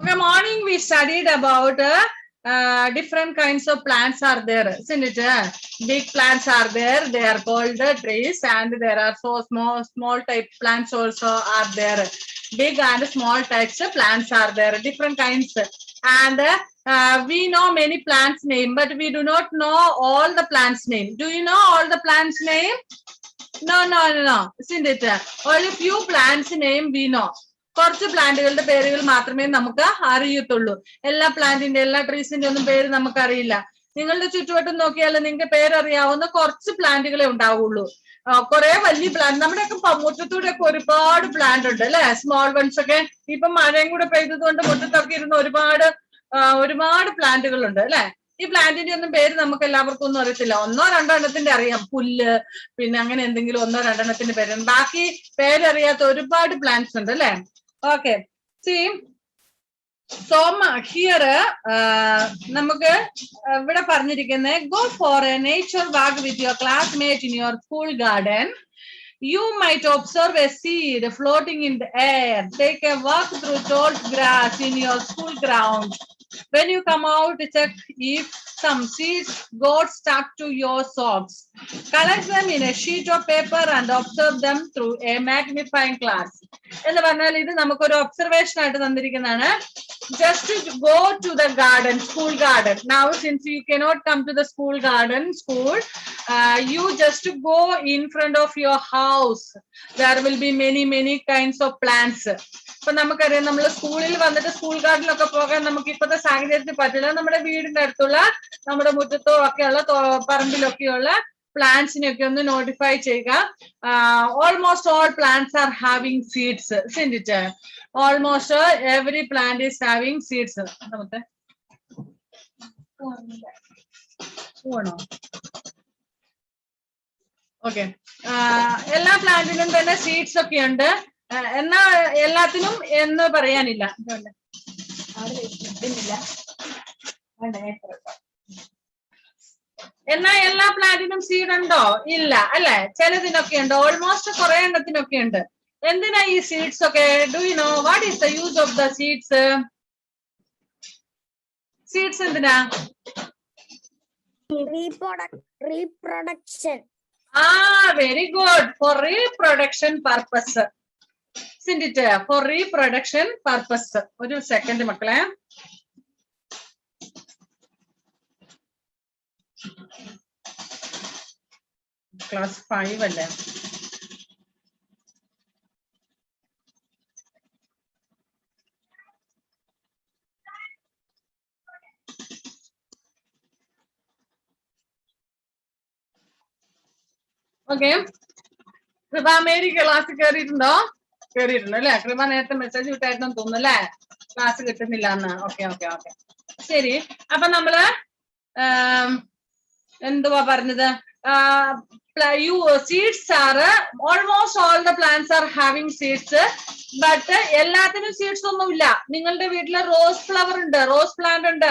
Okay, morning we studied about different kinds of plants are there, isn't it? Big plants are there, they are called trees, and there are so small type plants also are there. Big and small types of plants are there, different kinds. And we know many plants name, but we do not know all the plants name. Do you know all the plants name? No, isn't it? Only few plants name we know. കുറച്ച് പ്ലാന്റുകളുടെ പേരുകൾ മാത്രമേ നമുക്ക് അറിയത്തുള്ളൂ. എല്ലാ പ്ലാന്റിന്റെ എല്ലാ ട്രീസിന്റെ ഒന്നും പേര് നമുക്കറിയില്ല. നിങ്ങളുടെ ചുറ്റുവട്ടം നോക്കിയാൽ നിങ്ങൾക്ക് പേരറിയാവുന്ന കുറച്ച് പ്ലാന്റുകളെ ഉണ്ടാവുള്ളൂ. കുറെ വലിയ പ്ലാന്റ് നമ്മുടെയൊക്കെ മുറ്റത്തൂടെ ഒക്കെ ഒരുപാട് പ്ലാന്റ് ഉണ്ട് അല്ലെ, സ്മോൾ വൺസ് ഒക്കെ. ഇപ്പൊ മഴയും കൂടെ പെയ്തത് കൊണ്ട് മുറ്റത്തൊക്കെ ഇരുന്ന് ഒരുപാട് പ്ലാന്റുകൾ ഉണ്ട് അല്ലെ. ഈ പ്ലാന്റിന്റെ ഒന്നും പേര് നമുക്ക് എല്ലാവർക്കും ഒന്നും അറിയത്തില്ല. ഒന്നോ രണ്ടോ എണ്ണത്തിന്റെ അറിയാം, പുല്ല്, പിന്നെ അങ്ങനെ എന്തെങ്കിലും ഒന്നോ രണ്ടെണ്ണത്തിന്റെ പേര്. ബാക്കി പേരറിയാത്ത ഒരുപാട് പ്ലാന്റ്സ് ഉണ്ട് അല്ലെ. Okay, see, so here നമുക്ക് ഇവിടെ പറഞ്ഞിരിക്കുന്നത് go for a nature walk with your classmate in your school garden. You might observe a seed floating in the air. Take a walk through tall grass in your school ground. When you come out, check if some seeds got stuck to your socks. Collect them in a sheet of paper and observe them through a magnifying glass. എന്ന് പറഞ്ഞാൽ ഇത് നമുക്കൊരു observation ആയിട്ട് തന്നിരിക്കുന്നതാണ്. Just go to the garden, school garden. Now, since you cannot come to the school garden, you just go in front of your house. There will be many kinds of plants. ഇപ്പൊ നമുക്കറിയാം, നമ്മൾ സ്കൂളിൽ വന്നിട്ട് school ഗാർഡനിലൊക്കെ പോകാൻ നമുക്ക് ഇപ്പോഴത്തെ സാഹചര്യത്തിൽ പറ്റില്ല. നമ്മുടെ വീടിന്റെ അടുത്തുള്ള നമ്മുടെ മുറ്റത്തോ ഒക്കെയുള്ള പറമ്പിലൊക്കെയുള്ള പ്ലാന്റ്സിനെയൊക്കെ ഒന്ന് നോട്ടിഫൈ ചെയ്യുക. Almost all plants are having seeds, isn't it? Almost every plant is having seeds. നമുക്ക് ഓക്കെ, എല്ലാ പ്ലാന്റിനും തന്നെ സീഡ്സ് ഒക്കെ ഉണ്ട്. എന്നാ എല്ലാത്തിനും എന്ന് പറയാനില്ല. എന്നാ എല്ലാ പ്ലാന്റിനും സീഡ് ഉണ്ടോ? ഇല്ല അല്ലെ. ചിലതിനൊക്കെ ഉണ്ട്, ഓൾമോസ്റ്റ് കുറെ എണ്ണത്തിനൊക്കെ ഉണ്ട്. എന്തിനാ ഈ സീഡ്സ് ഒക്കെ? Do you know what is the use of the seeds? Seeds എന്തിനാ? Reproduction. Very good. For reproduction purpose. Isn't it? For reproduction purpose. ഒരു സെക്കൻഡ് മക്കളെ. ക്ലാസ് 5 അല്ലേ? ഓക്കെ, കൃപാമേരി ക്ലാസ് കയറിയിട്ടുണ്ടോ? കയറിയിട്ടുണ്ട് അല്ലെ. കൃപ നേരത്തെ മെസ്സേജ് വിട്ടായിരുന്നു തോന്നുന്നു അല്ലെ, ക്ലാസ് കിട്ടുന്നില്ല എന്ന്. ഓക്കെ, ശരി. അപ്പൊ നമ്മള് എന്തുവാ പറഞ്ഞത്? Seeds are almost all the plants are having seeds. But എല്ലാത്തിനും സീഡ്സ് ഒന്നുമില്ല. നിങ്ങളുടെ വീട്ടില് റോസ് ഫ്ലവർ ഉണ്ട്, റോസ് പ്ലാന്റ് ഉണ്ട്,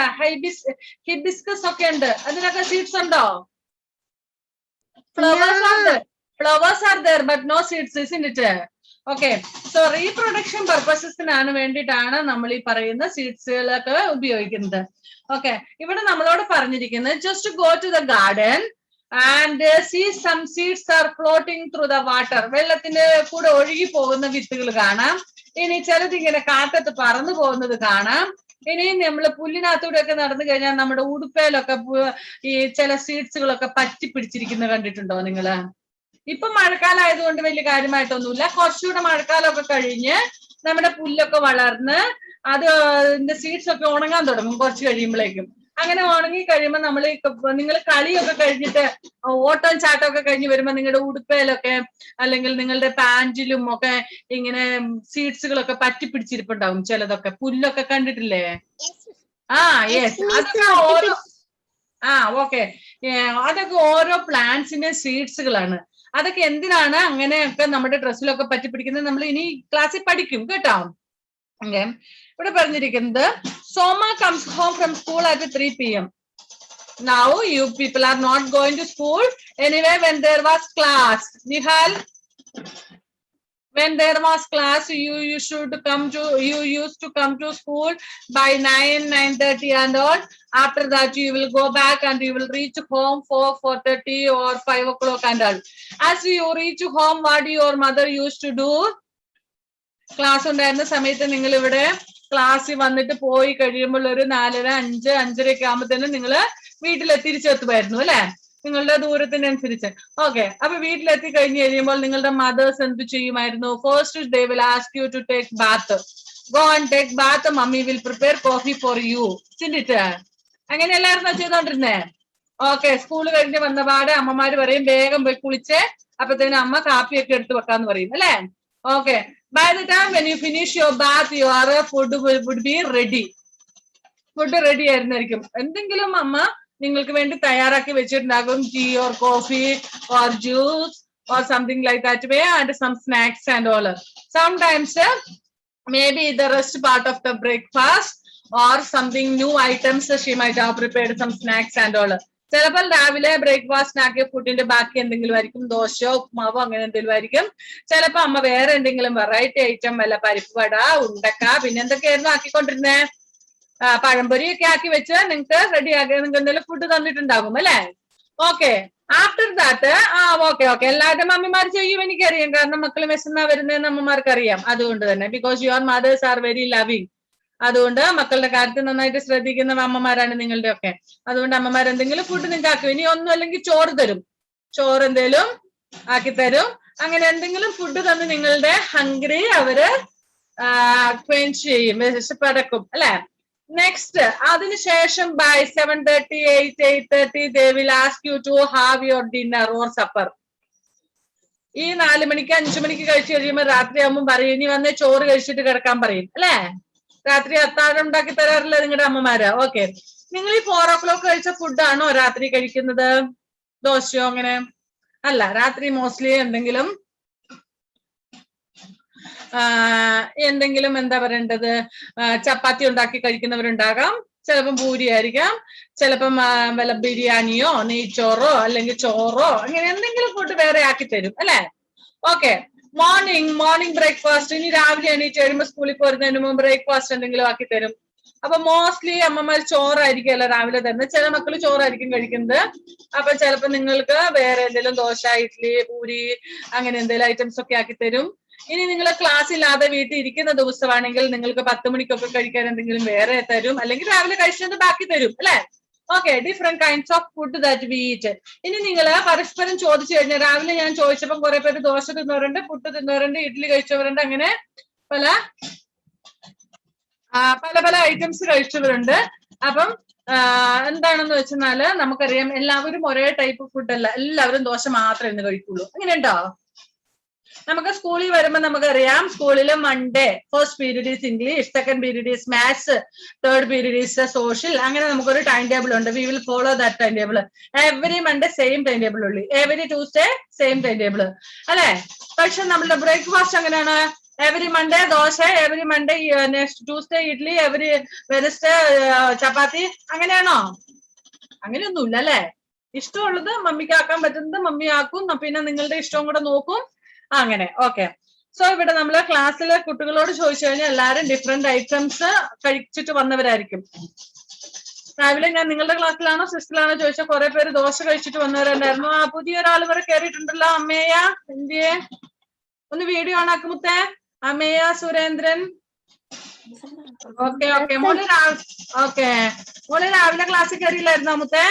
ഹിബിസ്കസ് ഒക്കെ ഉണ്ട്. അതിനൊക്കെ സീഡ്സ് ഉണ്ടോ? Flowers are there, but no seeds, isn't it? Okay, so reproduction purposes-നാണ് വേണ്ടിയിട്ടാണ് നമ്മൾ ഈ പറയുന്ന സീഡ്സുകളൊക്കെ ഉപയോഗിക്കുന്നത്. ഓക്കെ, ഇവിടെ നമ്മളോട് പറഞ്ഞിരിക്കുന്നത് just go to the garden and see some seeds are floating through the water. വെള്ളത്തിന്റെ കൂടെ ഒഴുകി പോകുന്ന വിത്തുകൾ കാണാം. ഇനി ചിലത് ഇങ്ങനെ കാറ്റത്ത് പറന്നു പോകുന്നത് കാണാം. ഇനി നമ്മള് പുല്ലിനകത്തൂടെ ഒക്കെ നടന്നു കഴിഞ്ഞാൽ നമ്മുടെ ഉടുപ്പയിലൊക്കെ ഈ ചില സീഡ്സുകളൊക്കെ പറ്റി പിടിച്ചിരിക്കുന്നത് കണ്ടിട്ടുണ്ടോ നിങ്ങള്? ഇപ്പൊ മഴക്കാലം ആയതുകൊണ്ട് വലിയ കാര്യമായിട്ടൊന്നുമില്ല. കുറച്ചുകൂടെ മഴക്കാലമൊക്കെ കഴിഞ്ഞ് നമ്മുടെ പുല്ലൊക്കെ വളർന്ന് അതിന്റെ സീഡ്സ് ഒക്കെ ഉണങ്ങാൻ തുടങ്ങും കുറച്ച് കഴിയുമ്പോഴേക്കും. അങ്ങനെ ഉണങ്ങി കഴിയുമ്പോൾ നിങ്ങൾ കളിയൊക്കെ കഴിഞ്ഞിട്ട് ഓട്ടം ചാട്ടമൊക്കെ കഴിഞ്ഞ് വരുമ്പോൾ നിങ്ങളുടെ ഉടുപ്പയിലൊക്കെ അല്ലെങ്കിൽ നിങ്ങളുടെ പാന്റിലും ഒക്കെ ഇങ്ങനെ സീഡ്സുകളൊക്കെ പറ്റി പിടിച്ചിരിപ്പുണ്ടാവും. ചിലതൊക്കെ പുല്ലൊക്കെ കണ്ടിട്ടില്ലേ? യെസ്, അതൊക്കെ ഓരോ ഓക്കെ, അതൊക്കെ ഓരോ പ്ലാന്റ്സിന്റെ സീഡ്സുകളാണ്. അതൊക്കെ എന്തിനാണ് അങ്ങനെയൊക്കെ നമ്മുടെ ഡ്രസ്സിലൊക്കെ പറ്റി പിടിക്കുന്നത് നമ്മൾ ഇനി ക്ലാസ്സിൽ പഠിക്കും കേട്ടോ. ഓക്കെ, ഇവിടെ പറഞ്ഞിരിക്കുന്നത് സോമ comes home from school at 3 PM. Now you people are not going to school anyway. When there was class, Nihal, When there was class, you used to come to school by 9:30 and all. After that, you will go back and you will reach home for 4:30 or 5 o'clock and all. As you reach home, what your mother used to do? Class ഉണ്ടായിരുന്ന സമയത്ത് നിങ്ങൾ ഇവിടെ ക്ലാസ്സിൽ വന്നിട്ട് പോയി കഴിയുമ്പോൾ ഒരു 4:30, 5, 5:30 ഒക്കെ ആകുമ്പോഴത്തേനും നിങ്ങൾ വീട്ടിൽ തിരിച്ചെത്തുമായിരുന്നു അല്ലെ, നിങ്ങളുടെ ദൂരത്തിനനുസരിച്ച്. ഓക്കെ, അപ്പൊ വീട്ടിലെത്തി കഴിഞ്ഞ് കഴിയുമ്പോൾ നിങ്ങളുടെ മദേഴ്സ് എന്ത് ചെയ്യുമായിരുന്നു? First they will ask you to take bath. Go and take bath, mummy will prepare coffee for you. ചിന്തിട്ട് അങ്ങനെയല്ലായിരുന്നോ ചെയ്തോണ്ടിരുന്നേ? ഓക്കെ, സ്കൂള് കഴിഞ്ഞ് വന്ന പാടെ അമ്മമാര് പറയും വേഗം പോയി കുളിച്ച് അപ്പത്തേനും അമ്മ കാപ്പിയൊക്കെ എടുത്ത് വെക്കാന്ന് പറയും അല്ലെ. Okay, by the time when you finish your bath, your food would be ready. Food ready ആയിരുന്നായിരിക്കും. എന്തെങ്കിലും അമ്മ നിങ്ങൾക്ക് വേണ്ടി തയ്യാറാക്കി വെച്ചിട്ടുണ്ടാകും. Tea or coffee or juice or something like that way, and some snacks and all. Sometimes maybe the rest part of the breakfast or something new items she might have prepared some snacks and all. ചിലപ്പോൾ രാവിലെ breakfast ആക്കിയ ഫുഡിന്റെ ബാക്കി എന്തെങ്കിലും ആയിരിക്കും, ദോശയോ ഉപ്മാവോ അങ്ങനെ എന്തെങ്കിലും ആയിരിക്കും. ചിലപ്പോ അമ്മ വേറെ എന്തെങ്കിലും വെറൈറ്റി ഐറ്റം, വല്ല പരിപ്പ് വട, ഉണ്ടക്ക, പിന്നെ എന്തൊക്കെയായിരുന്നു ആക്കിക്കൊണ്ടിരുന്നേ? പഴംപൊരിയൊക്കെ ആക്കി വെച്ച് നിങ്ങൾക്ക് റെഡി ആക്കി നിങ്ങൾക്ക് എന്തെങ്കിലും ഫുഡ് തന്നിട്ടുണ്ടാകും അല്ലെ. ഓക്കെ, ആഫ്റ്റർ ദാറ്റ് ഓക്കെ എല്ലാവരുടെയും അമ്മമാർ ചെയ്യും എനിക്കറിയാം, കാരണം മക്കൾ മെസ്സെന്നാ വരുന്നതെന്ന് അമ്മമാർക്ക് അറിയാം. അതുകൊണ്ട് തന്നെ because your mother's are very loving, അതുകൊണ്ട് മക്കളുടെ കാര്യത്തിൽ നന്നായിട്ട് ശ്രദ്ധിക്കുന്ന അമ്മമാരാണ് നിങ്ങളുടെ ഒക്കെ. അതുകൊണ്ട് അമ്മമാർ എന്തെങ്കിലും ഫുഡ് നിങ്ങൾക്ക് ആക്കും. ഇനി ഒന്നും അല്ലെങ്കിൽ ചോറ് തരും, ചോറ് എന്തേലും ആക്കി തരും. അങ്ങനെ എന്തെങ്കിലും ഫുഡ് തന്ന് നിങ്ങളുടെ ഹംഗ്രി അവര് ക്വെൻച്ച് ചെയ്യും, വിശപ്പടക്കും അല്ലെ. നെക്സ്റ്റ് അതിനുശേഷം by 7:30, 8, 8:30 they will ask you to have your dinner or supper. ഈ 4 മണിക്ക് 5 മണിക്ക് കഴിച്ചു കഴിയുമ്പോൾ രാത്രി ആകുമ്പോൾ പറയും ഇനി വന്ന് ചോറ് കഴിച്ചിട്ട് കിടക്കാൻ പറയും അല്ലെ. രാത്രി അത്താഴം ഉണ്ടാക്കി തരാറില്ല നിങ്ങളുടെ അമ്മമാര്? ഓക്കെ, നിങ്ങൾ ഈ 4 o'clock കഴിച്ച ഫുഡാണോ രാത്രി കഴിക്കുന്നത്? ദോശയോ അങ്ങനെ അല്ല, രാത്രി മോസ്റ്റ്ലി എന്തെങ്കിലും എന്താ പറയേണ്ടത്, ചപ്പാത്തി ഉണ്ടാക്കി കഴിക്കുന്നവരുണ്ടാകാം, ചിലപ്പം പൂരി ആയിരിക്കാം, ചിലപ്പം വല്ല ബിരിയാണിയോ നെയ്ച്ചോറോ അല്ലെങ്കിൽ ചോറോ അങ്ങനെ എന്തെങ്കിലും ഫുഡ് വേറെ ആക്കി തരും അല്ലെ. Okay, morning breakfast. ഇനി രാവിലെ എണീറ്റ് കഴിയുമ്പോൾ സ്കൂളിൽ പോരുന്നതിന് മുമ്പ് ബ്രേക്ക്ഫാസ്റ്റ് എന്തെങ്കിലും ആക്കി തരും. അപ്പൊ മോസ്റ്റ്ലി അമ്മമാർ ചോറായിരിക്കുമല്ലോ രാവിലെ തന്നെ. ചില മക്കൾ ചോറായിരിക്കും കഴിക്കുന്നത്. അപ്പൊ ചിലപ്പോൾ നിങ്ങൾക്ക് വേറെ എന്തെങ്കിലും ദോശ, ഇഡ്ഡലി, പൂരി അങ്ങനെ എന്തെങ്കിലും ഐറ്റംസ് ഒക്കെ ആക്കി തരും. ഇനി നിങ്ങൾ ക്ലാസ് ഇല്ലാതെ വീട്ടിൽ ഇരിക്കുന്ന ദിവസമാണെങ്കിൽ നിങ്ങൾക്ക് 10 മണിക്കൊക്കെ കഴിക്കാൻ എന്തെങ്കിലും വേറെ തരും, അല്ലെങ്കിൽ രാവിലെ കഴിച്ചത് ബാക്കി തരും അല്ലെ. Okay, different kinds of food that we eat. ഇനി നിങ്ങൾ പരസ്പരം ചോദിച്ചു കഴിഞ്ഞാൽ, രാവിലെ ഞാൻ ചോദിച്ചപ്പോൾ കുറെ പേര് ദോശ തിന്നവരുണ്ട്, പുട്ട് തിന്നവരുണ്ട്, ഇഡ്ഡലി കഴിച്ചവരുണ്ട്, അങ്ങനെ പല ഐറ്റംസ് കഴിച്ചവരുണ്ട്. അപ്പം എന്താണെന്ന് വെച്ചാല് നമുക്കറിയാം എല്ലാവരും ഒരേ ടൈപ്പ് ഫുഡ് അല്ല, എല്ലാവരും ദോശ മാത്രമേ ഇന്ന് കഴിക്കുള്ളൂ. അങ്ങനെയുണ്ടോ? നമുക്ക് സ്കൂളിൽ വരുമ്പോൾ നമുക്കറിയാം, സ്കൂളിൽ Monday first period is English, second period is maths, third period is social. അങ്ങനെ നമുക്കൊരു ടൈം ടേബിൾ ഉണ്ട്. We will follow that time table. Every Monday same time table ഉള്ളു, every Tuesday same time table അല്ലെ. പക്ഷെ നമ്മുടെ breakfast എങ്ങനെയാണ്? Every Monday dosa, every Monday next Tuesday idli, every Wednesday chapati. അങ്ങനെയാണോ? അങ്ങനെയൊന്നുമില്ല അല്ലെ. ഇഷ്ടമുള്ളത് മമ്മിക്ക് ആക്കാൻ പറ്റുന്നത് മമ്മി ആക്കും, പിന്നെ നിങ്ങളുടെ ഇഷ്ടവും കൂടെ നോക്കും. അങ്ങനെ ഓക്കെ. സോ ഇവിടെ നമ്മള് ക്ലാസ്സിലെ കുട്ടികളോട് ചോദിച്ചു കഴിഞ്ഞാൽ എല്ലാവരും ഡിഫറെന്റ് ഐറ്റംസ് കഴിച്ചിട്ട് വന്നവരായിരിക്കും. രാവിലെ ഞാൻ നിങ്ങളുടെ ക്ലാസ്സിലാണോ സിസ്റ്ററിലാണോ ചോദിച്ചാൽ കുറെ പേര് ദോശ കഴിച്ചിട്ട് വന്നവരുണ്ടായിരുന്നു. പുതിയൊരാൾ വരെ കയറിയിട്ടുണ്ടല്ലോ. അമ്മേയ എന്തിയെ ഒന്ന് വീഡിയോ ഓൺ ആക്കുമുത്തേ. അമ്മേയ സുരേന്ദ്രൻ. ഓക്കെ മോള് രാവിലെ ക്ലാസ്സിൽ കയറിയില്ലായിരുന്നോ മുത്തേ?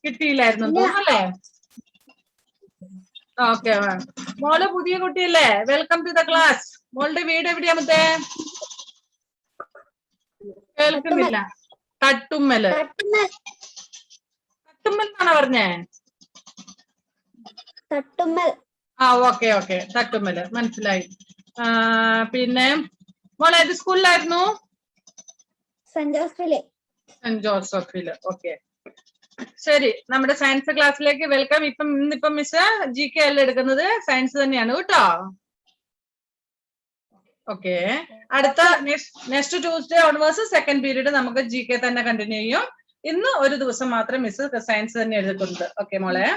കിട്ടിയില്ലായിരുന്നു തോന്നല്ലേ? ഓക്കെ, മോള് പുതിയ കുട്ടിയല്ലേ? Welcome to the class. മോളുടെ വീട് എവിടെയാ മുത്തേ? കേൾക്കുന്നില്ല. തട്ടുമ്മല്. തട്ടുമ്മൽ എന്നാണോ പറഞ്ഞേ? ഓക്കെ തട്ടുമ്മല് മനസ്സിലായി. പിന്നെ മോളെ ഏത് സ്കൂളിലായിരുന്നു? സെന്റ് ജോസഫില്. ഓക്കെ, ശരി. നമ്മുടെ സയൻസ് ക്ലാസ്സിലേക്ക് വെൽക്കം. ഇന്നിപ്പം മിസ് GK അല്ല എടുക്കുന്നത്, സയൻസ് തന്നെയാണ് കേട്ടോ. ഓക്കെ, അടുത്ത next Tuesday onwards second period നമുക്ക് GK തന്നെ കണ്ടിന്യൂ ചെയ്യും. ഇന്ന് ഒരു ദിവസം മാത്രം മിസ് സയൻസ് തന്നെ എഴുതുന്നത്. ഓക്കെ മോളെ.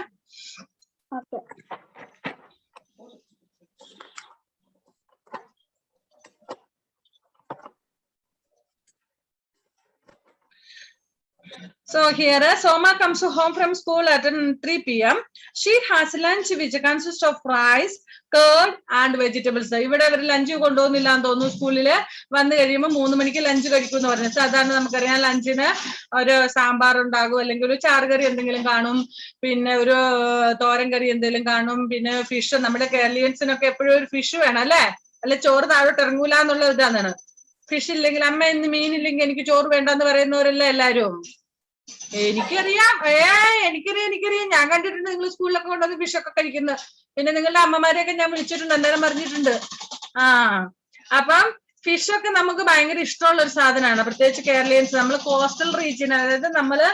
So here Soma comes home from school at 3 p.m. She has lunch which consists of rice, curd and vegetables. ഇവിടെ അവർ ലഞ്ച് കൊണ്ടുപോകുന്നില്ല എന്ന് തോന്നുന്നു. സ്കൂളില് വന്നു കഴിയുമ്പോൾ 3 മണിക്ക് ലഞ്ച് കഴിക്കും എന്ന് പറഞ്ഞു. സാധാരണ നമുക്കറിയാം ലഞ്ചിന് ഒരു സാമ്പാർ ഉണ്ടാകും, അല്ലെങ്കിൽ ഒരു ചാറുകറി എന്തെങ്കിലും കാണും, പിന്നെ ഒരു തോരൻ കറി എന്തെങ്കിലും കാണും, പിന്നെ ഫിഷ്. നമ്മുടെ കേരളീയൻസിനൊക്കെ എപ്പോഴും ഒരു ഫിഷ് വേണം അല്ലെ, അല്ലെ ചോറ് താഴോട്ട് ഇറങ്ങൂല എന്നുള്ള ഇതാണ്. ഫിഷ് ഇല്ലെങ്കിൽ, അമ്മ ഇന്ന് മീനില്ലെങ്കിൽ എനിക്ക് ചോറ് വേണ്ടെന്ന് പറയുന്നവരല്ലേ എല്ലാരും. എനിക്കറിയാം, എനിക്കറിയാം, ഞാൻ കണ്ടിട്ടുണ്ട് നിങ്ങൾ സ്കൂളിലൊക്കെ കൊണ്ടുവന്ന് ഫിഷൊക്കെ കഴിക്കുന്നത്. പിന്നെ നിങ്ങളുടെ അമ്മമാരെയൊക്കെ ഞാൻ വിളിച്ചിട്ടുണ്ട്, എന്തായാലും പറഞ്ഞിട്ടുണ്ട്. അപ്പം ഫിഷൊക്കെ നമുക്ക് ഭയങ്കര ഇഷ്ടമുള്ള ഒരു സാധനമാണ്, പ്രത്യേകിച്ച് കേരളീയൻസ്. നമ്മൾ കോസ്റ്റൽ റീജിയൻ, അതായത് നമ്മള്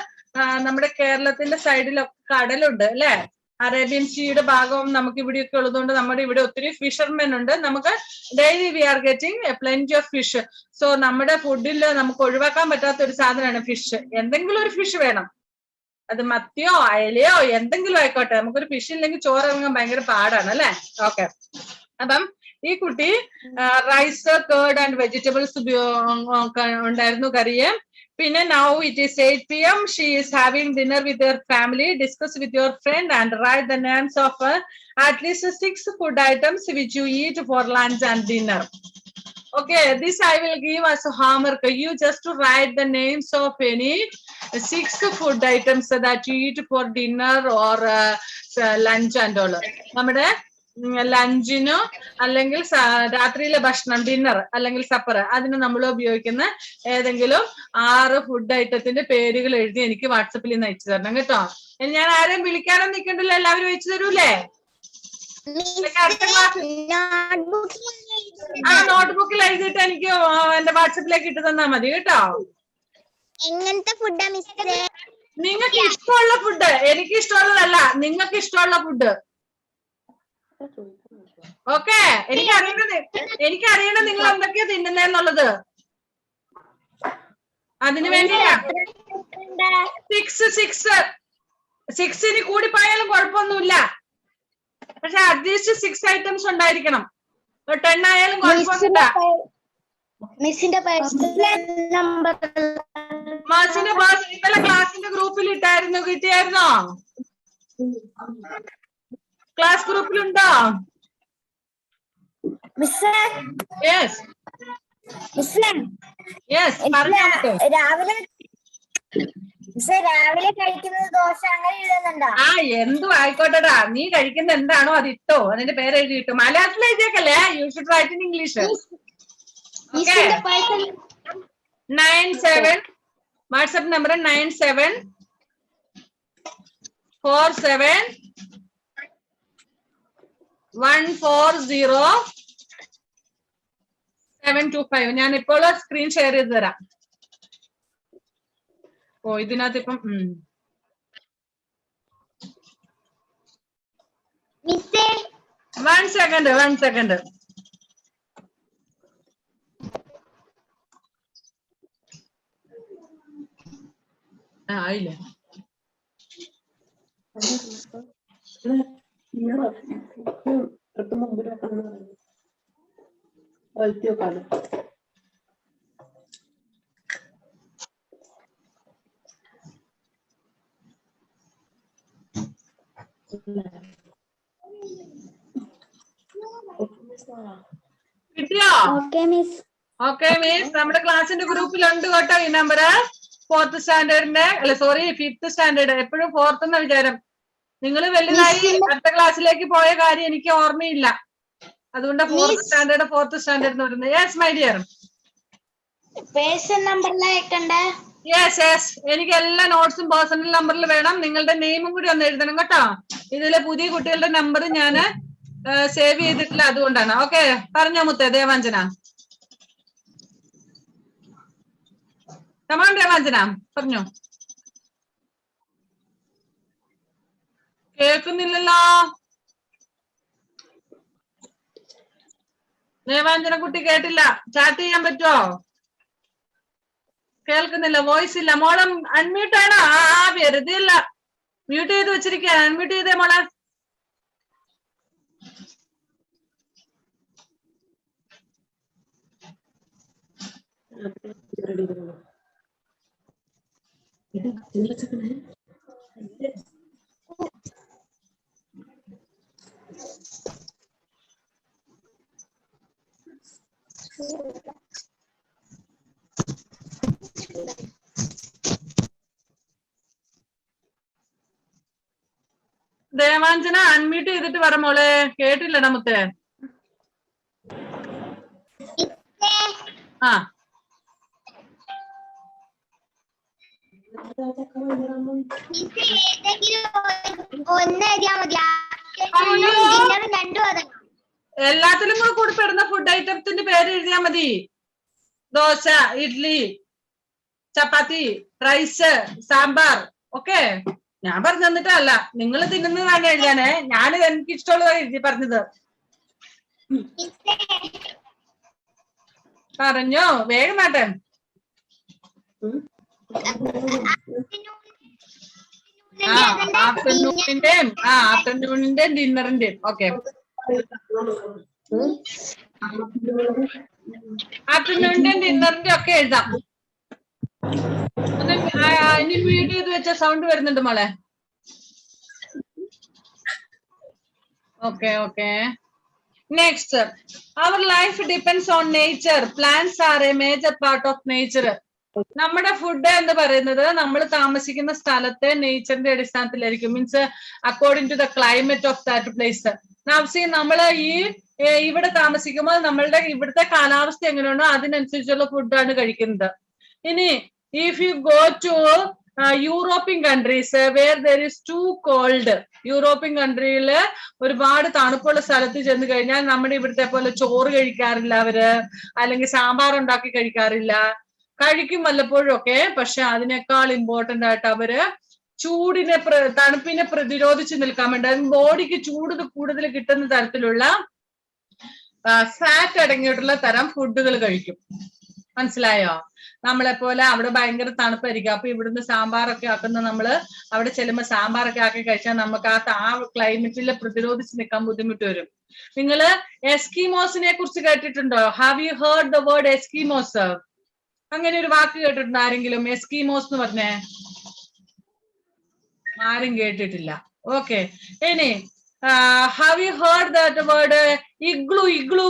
നമ്മുടെ കേരളത്തിന്റെ സൈഡിലൊക്കെ കടലുണ്ട് അല്ലെ, അറേബ്യൻ സീയുടെ ഭാഗവും നമുക്ക് ഇവിടെയൊക്കെ ഉള്ളതുകൊണ്ട് നമ്മുടെ ഇവിടെ ഒത്തിരി ഫിഷർമെൻ ഉണ്ട്. നമുക്ക് daily we are getting a plenty of fish. So നമ്മുടെ ഫുഡിൽ നമുക്ക് ഒഴിവാക്കാൻ പറ്റാത്ത ഒരു സാധനമാണ് ഫിഷ്. എന്തെങ്കിലും ഒരു ഫിഷ് വേണം, അത് മത്തിയോ അയലയോ എന്തെങ്കിലും ആയിക്കോട്ടെ. നമുക്കൊരു ഫിഷ് ഇല്ലെങ്കിൽ ചോറ് ഇറങ്ങാൻ ഭയങ്കര പാടാണ് അല്ലെ. ഓക്കെ, അപ്പം ഈ കുട്ടി റൈസ്, കേർഡ് ആൻഡ് വെജിറ്റബിൾസ് ഉണ്ടായിരുന്നു കറിയെ. പിന്നെ now it is 8 p.m. She is having dinner with her family. Discuss with your friend and write the names of at least 6 food items which you eat for lunch and dinner. Okay, this I will give as a homework. You just to write the names of any 6 food items that you eat for dinner or lunch and all. നമ്മുടെ ലഞ്ചിനോ അല്ലെങ്കിൽ രാത്രിയിലെ ഭക്ഷണം, dinner അല്ലെങ്കിൽ supper, അതിന് നമ്മൾ ഉപയോഗിക്കുന്ന ഏതെങ്കിലും 6 food ഐറ്റത്തിന്റെ പേരുകൾ എഴുതി എനിക്ക് വാട്സപ്പിൽ നിന്ന് അയച്ചു തരണം കേട്ടോ. ഞാൻ ആരെയും വിളിക്കാനും നിൽക്കണ്ടല്ലോ, എല്ലാവരും അയച്ചു തരൂലേ? നോട്ട്ബുക്കിൽ എഴുതിയിട്ട് എനിക്ക് എന്റെ വാട്സപ്പിലേക്ക് ഇട്ട് തന്നാ മതി കേട്ടോ. എങ്ങനത്തെ ഫുഡാ മിസ്സേ? നിങ്ങൾക്ക് ഇഷ്ടമുള്ള ഫുഡ്, എനിക്ക് ഇഷ്ടമുള്ളതല്ല, നിങ്ങൾക്ക് ഇഷ്ടമുള്ള ഫുഡ്. ഓക്കെ, എനിക്കറിയണം നിങ്ങൾ എന്തൊക്കെയാ തിന്നുന്നേന്നുള്ളത്. അതിനു വേണ്ടിയാ 6 കൂടി പോയാലും കുഴപ്പമൊന്നുമില്ല, പക്ഷെ അറ്റ്ലീസ്റ്റ് 6 ഐറ്റംസ് ഉണ്ടായിരിക്കണം. 10 ആയാലും കുഴപ്പമൊന്നുമില്ല. മിസ്സിന്റെ നമ്പർ മാസിന്റെ ഇന്നലെ ക്ലാസിന്റെ ഗ്രൂപ്പിൽ ഇട്ടായിരുന്നു, കിട്ടിയായിരുന്നോ? ക്ലാസ് ഗ്രൂപ്പിലുണ്ടോ? മിസ്സേ, യെസ് മിസ്സേ, യെസ് പറഞ്ഞോ. രാവിലെ കഴിക്കുന്നത് ദോശ അങ്ങനെ എഴുതുന്നുണ്ടോ? എന്തും ആയിക്കോട്ടെടാ, നീ കഴിക്കുന്ന എന്താണോ അത് ഇട്ടോ, അതിന്റെ പേര് എഴുതി ഇട്ടോ. മലയാളത്തിൽ എഴുതിയേക്കല്ലേ, you should write in English. 97 WhatsApp number 9747140725. ഞാൻ ഇപ്പോൾ സ്ക്രീൻ ഷെയർ ചെയ്ത് തരാം. ഇതിനകത്ത് ഇപ്പം വൺ സെക്കൻഡ്. ആയില്ലേ? കിട്ടിയോ? Okay miss. നമ്മുടെ ക്ലാസിന്റെ ഗ്രൂപ്പിലുണ്ട് കേട്ടോ ഈ നമ്പർ. 4th സ്റ്റാൻഡേർഡിന്റെ അല്ല, സോറി 5th സ്റ്റാൻഡേർഡ്. എപ്പോഴും 4th എന്ന വിചാരം. നിങ്ങൾ വലുതായി അടുത്ത ക്ലാസ്സിലേക്ക് പോയ കാര്യം എനിക്ക് ഓർമ്മയില്ല, അതുകൊണ്ട് 4th സ്റ്റാൻഡേർഡ് എന്ന് പറയുന്നത്. Yes my dear. പേഴ്സണൽ നമ്പറിലേക്കണ്ടേ? യെസ്, എനിക്ക് എല്ലാ നോട്ട്സും പേഴ്സണൽ നമ്പറിൽ വേണം. നിങ്ങളുടെ നെയിമും കൂടി ഒന്ന് എഴുതണം കേട്ടോ. ഇതിലെ പുതിയ കുട്ടികളുടെ നമ്പർ ഞാൻ സേവ് ചെയ്തിട്ടില്ല, അതുകൊണ്ടാണ്. ഓക്കെ, പറഞ്ഞോ മുത്തേ. ദേവാഞ്ജന, കമാൻ ദേവാഞ്ജന, പറഞ്ഞോ. കേൾക്കുന്നില്ലല്ലോ ദേവാഞ്ജന കുട്ടി, കേട്ടില്ല. ചാറ്റ് ചെയ്യാൻ പറ്റുമോ? കേൾക്കുന്നില്ല, വോയിസ് ഇല്ല. മോളെ അൺമ്യൂട്ട് ആണോ? വെറുതെ ഇല്ല, മ്യൂട്ട് ചെയ്ത് വെച്ചിരിക്കുക. അൺമ്യൂട്ട് ചെയ്തേ മോളെ. ദേവാഞ്ജന അൺമ്യൂട്ട് ചെയ്തിട്ട് പറ മോളെ, കേട്ടില്ലടാ മുത്തേ. ആ എല്ലാത്തിലും കൂടെ പെടുന്ന ഫുഡ് ഐറ്റത്തിന്റെ പേര് എഴുതിയാ മതി. ദോശ, ഇഡ്ലി, ചപ്പാത്തി, റൈസ്, സാമ്പാർ. ഓക്കെ, ഞാൻ പറഞ്ഞു തന്നിട്ടല്ല, നിങ്ങൾ തിന്നുന്നതാണ് എഴുതാനേ. ഞാൻ എനിക്ക് ഇഷ്ടമുള്ളതാണ് എഴുതി പറഞ്ഞത്. പറഞ്ഞോ, വേഗം മാട്ടെ. ആഫ്റ്റർനൂണിന്റെയും ഡിന്നറിന്റെയും. ഓക്കെ, ആഫ്റ്റർനൂണിന്റെയും ഡിന്നറിന്റെ ഒക്കെ എഴുതാം. ഇനി മ്യൂട്ട് ചെയ്ത് വെച്ച സൗണ്ട് വരുന്നുണ്ട് മോളെ. Okay okay. Next, our life depends on nature. Plants are a major part of nature. നമ്മുടെ ഫുഡ് എന്ന് പറയുന്നത് നമ്മൾ താമസിക്കുന്ന സ്ഥലത്തെ നേച്ചറിന്റെ അടിസ്ഥാനത്തിലായിരിക്കും. Means according to the climate of that place. നമ്മൾ ഇവിടെ താമസിക്കുമ്പോൾ നമ്മളുടെ ഇവിടുത്തെ കാലാവസ്ഥ എങ്ങനെയാണോ അതിനനുസരിച്ചുള്ള ഫുഡാണ് കഴിക്കുന്നത്. ഇനി if you go to European countries where there is too cold, European കൺട്രിയില് ഒരുപാട് തണുപ്പുള്ള സ്ഥലത്ത് ചെന്ന് കഴിഞ്ഞാൽ നമ്മുടെ ഇവിടുത്തെ പോലെ ചോറ് കഴിക്കാറില്ല അവര്, അല്ലെങ്കിൽ സാമ്പാർ ഉണ്ടാക്കി കഴിക്കാറില്ല. കഴിക്കും വല്ലപ്പോഴും ഒക്കെ, പക്ഷെ അതിനേക്കാൾ ഇമ്പോർട്ടന്റ് ആയിട്ട് അവര് ചൂടിനെ തണുപ്പിനെ പ്രതിരോധിച്ച് നിൽക്കാൻ വേണ്ടി ബോഡിക്ക് ചൂട് കൂടുതൽ കിട്ടുന്ന തരത്തിലുള്ള ഫാറ്റ് അടങ്ങിയിട്ടുള്ള തരം ഫുഡുകൾ കഴിക്കും. മനസ്സിലായോ? നമ്മളെ പോലെ അവിടെ ഭയങ്കര തണുപ്പായിരിക്കും. അപ്പൊ ഇവിടുന്ന് സാമ്പാറൊക്കെ ആക്കുന്ന നമ്മള് അവിടെ ചെല്ലുമ്പോ സാമ്പാറൊക്കെ ആക്കി കഴിച്ചാൽ നമുക്ക് ആ ക്ലൈമറ്റിൽ പ്രതിരോധിച്ച് നിൽക്കാൻ ബുദ്ധിമുട്ട് വരും. നിങ്ങള് എസ്കിമോസിനെ കുറിച്ച് കേട്ടിട്ടുണ്ടോ? Have you heard the word Eskimos? അങ്ങനെ ഒരു വാക്ക് കേട്ടിട്ടുണ്ടോ ആരെങ്കിലും? എസ്കിമോസ് എന്ന് പറഞ്ഞേ ആരും കേട്ടിട്ടില്ല. ഓക്കെ, ഇനി have you heard that word igloo? Igloo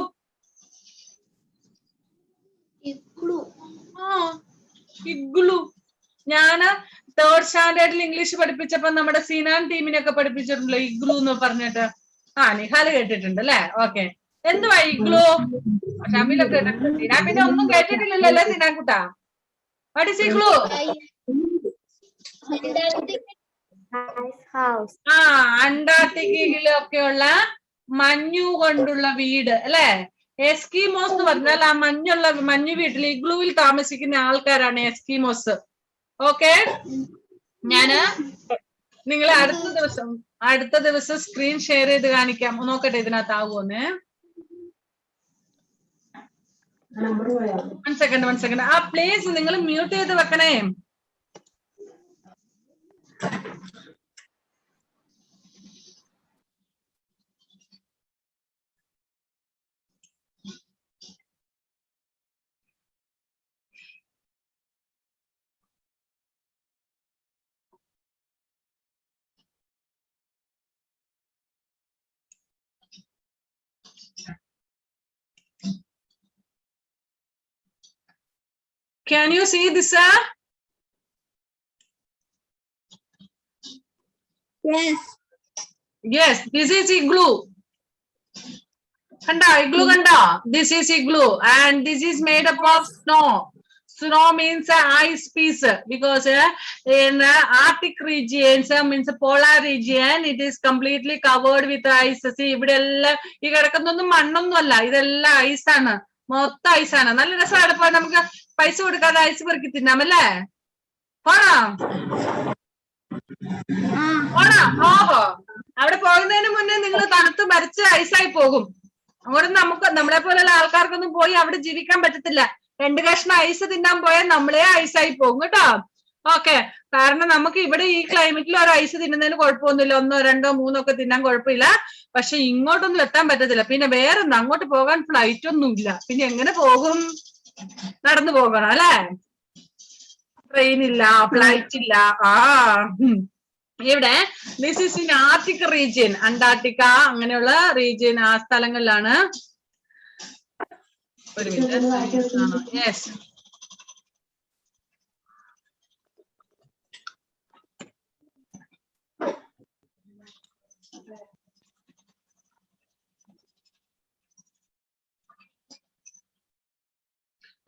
igloo ഞാന് 3rd സ്റ്റാൻഡേർഡിൽ ഇംഗ്ലീഷ് പഠിപ്പിച്ചപ്പോ നമ്മുടെ സിനാൻ ടീമിനൊക്കെ പഠിപ്പിച്ചിട്ടുണ്ടല്ലോ ഇഗ്ലു എന്ന് പറഞ്ഞിട്ട്. നിഹാല് കേട്ടിട്ടുണ്ട് അല്ലെ? ഓക്കെ, എന്തുവാ ഇഗ്ലു? ഷമീലൊക്കെ കേട്ടിട്ടുണ്ട്. സിനാൻ പിന്നെ ഒന്നും കേട്ടിട്ടില്ലല്ലോ അല്ലേ സിനാൻ കുട്ടാ? What is igloo? അന്റാർട്ടിക്കയിലൊക്കെയുള്ള മഞ്ഞു കൊണ്ടുള്ള വീട് അല്ലെ? എസ്കിമോസ് എന്ന് പറഞ്ഞാൽ ആ മഞ്ഞു വീട്ടിൽ ഇഗ്ലൂവിൽ താമസിക്കുന്ന ആൾക്കാരാണ് എസ്കിമോസ്. ഓക്കെ, ഞാന് നിങ്ങളെ അടുത്ത ദിവസം സ്ക്രീൻ ഷെയർ ചെയ്ത് കാണിക്കാം. നോക്കട്ടെ ഇതിനകത്താവുമെന്ന്. One second. ആ പ്ലീസ് നിങ്ങൾ മ്യൂട്ട് ചെയ്ത് വെക്കണേ. Can you see this? Yes, this is igloo. Kanda, igloo kanda. This is igloo and this is made up of snow. Snow means ice piece because in Arctic regions means polar region it is completely covered with ice. See, ഇവിടെല്ലാം ഈ കിടക്കുന്നൊന്നും മണ്ണൊന്നും അല്ല, ഇതെല്ലാം ഐസാണ്, മൊത്തം ഐസാണ്. നല്ല രസമാണ്. ഇപ്പൊ നമുക്ക് പൈസ കൊടുക്കാതെ ഐസ് പെറുക്കി തിന്നാമല്ലേ? പോണോ? അവിടെ പോകുന്നതിന് മുന്നേ നിങ്ങൾ തണുത്ത് മരിച്ച് ഐസായി പോകും. അങ്ങോട്ട് നമ്മളെ പോലെയുള്ള ആൾക്കാർക്കൊന്നും പോയി അവിടെ ജീവിക്കാൻ പറ്റത്തില്ല. 2 കഷ്ണം ഐസ് തിന്നാൻ പോയാൽ നമ്മളെ ഐസായി പോകും കേട്ടോ. ഓക്കെ, കാരണം നമുക്ക് ഇവിടെ ഈ ക്ലൈമറ്റിൽ ഒരു ഐസ് തിന്നുന്നതിന് കുഴപ്പമൊന്നുമില്ല. 1, 2, 3 ഒക്കെ തിന്നാൻ കുഴപ്പമില്ല. പക്ഷെ ഇങ്ങോട്ടൊന്നും എത്താൻ പറ്റത്തില്ല. പിന്നെ വേറൊന്നും അങ്ങോട്ട് പോകാൻ ഫ്ലൈറ്റ് ഒന്നും ഇല്ല. പിന്നെ എങ്ങനെ പോകും? നടന്നു പോകണം അല്ലേ? ട്രെയിൻ ഇല്ല, ഫ്ലൈറ്റ് ഇല്ല. ഇവിടെ this is in Arctic region, Antarctica അങ്ങനെയുള്ള റീജിയൻ, ആ സ്ഥലങ്ങളിലാണ്. ഒരു minute. Yes,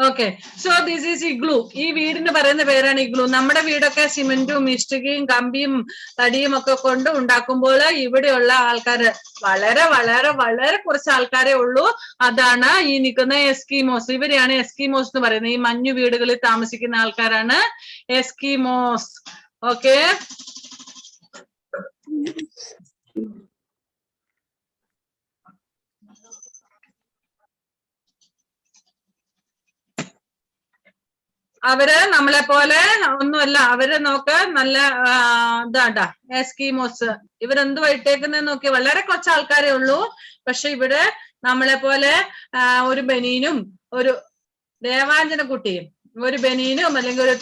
okay. So this is igloo. ഈ വീടിന് പറയുന്ന പേരാണ് ഇഗ്ലൂ. നമ്മുടെ വീടൊക്കെ സിമെന്റും ഇഷ്ടികയും കമ്പിയും തടിയും ഒക്കെ കൊണ്ട് ഉണ്ടാക്കുമ്പോൾ ഇവിടെയുള്ള ആൾക്കാര് വളരെ വളരെ വളരെ കുറച്ച് ആൾക്കാരെ ഉള്ളൂ. അതാണ് ഈ നിൽക്കുന്ന എസ്കിമോസ്. ഇവരെയാണ് എസ്കിമോസ് എന്ന് പറയുന്നത്. ഈ മഞ്ഞു വീടുകളിൽ താമസിക്കുന്ന ആൾക്കാരാണ് എസ്കിമോസ്. ഓക്കെ, അവര് നമ്മളെ പോലെ ഒന്നുമല്ല. അവര് നോക്ക് നല്ല ഇതാണ്ടാ എസ്കിമോസ്. ഇവരെന്തുവാ ഇട്ടേക്കുന്നതെന്ന് നോക്കി, വളരെ കുറച്ച് ആൾക്കാരെ ഉള്ളൂ. പക്ഷെ ഇവിടെ നമ്മളെ പോലെ ഒരു ബനീനും ഒരു ദേവാഞ്ജന കുട്ടിയും ഒരു ബനീനും അല്ലെങ്കിൽ ഒരു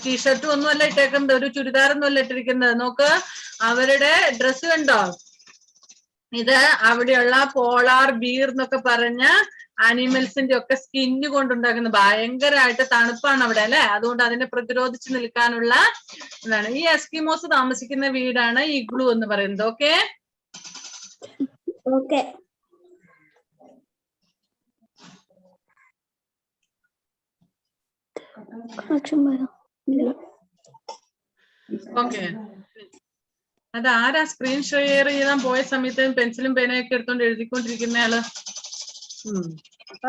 ടീഷർട്ടും ഒന്നും അല്ല ഇട്ടേക്കുന്നത്, ഒരു ചുരിദാറൊന്നും അല്ല ഇട്ടിരിക്കുന്നത്. നോക്ക് അവരുടെ ഡ്രസ്സ് കണ്ടോ. ഇത് അവിടെയുള്ള പോളാർ ബീർ എന്നൊക്കെ പറഞ്ഞ ആനിമൽസിന്റെ ഒക്കെ സ്കിന്ന് കൊണ്ടുണ്ടാക്കുന്ന, ഭയങ്കരമായിട്ട് തണുപ്പാണ് അവിടെ അല്ലെ. അതുകൊണ്ട് അതിനെ പ്രതിരോധിച്ച് നിൽക്കാനുള്ള ഇതാണ്. ഈ എസ്കിമോസ് താമസിക്കുന്ന വീടാണ് ഇഗ്ലൂ എന്ന് പറയുന്നത്. Okay, okay. ഓക്കെ. അത് ആരാ സ്ക്രീൻ ഷെയർ ചെയ്യാൻ പോയ സമയത്ത് പെൻസിലും പേനയൊക്കെ എടുത്തോണ്ട് എഴുതിക്കൊണ്ടിരിക്കുന്ന ആള്?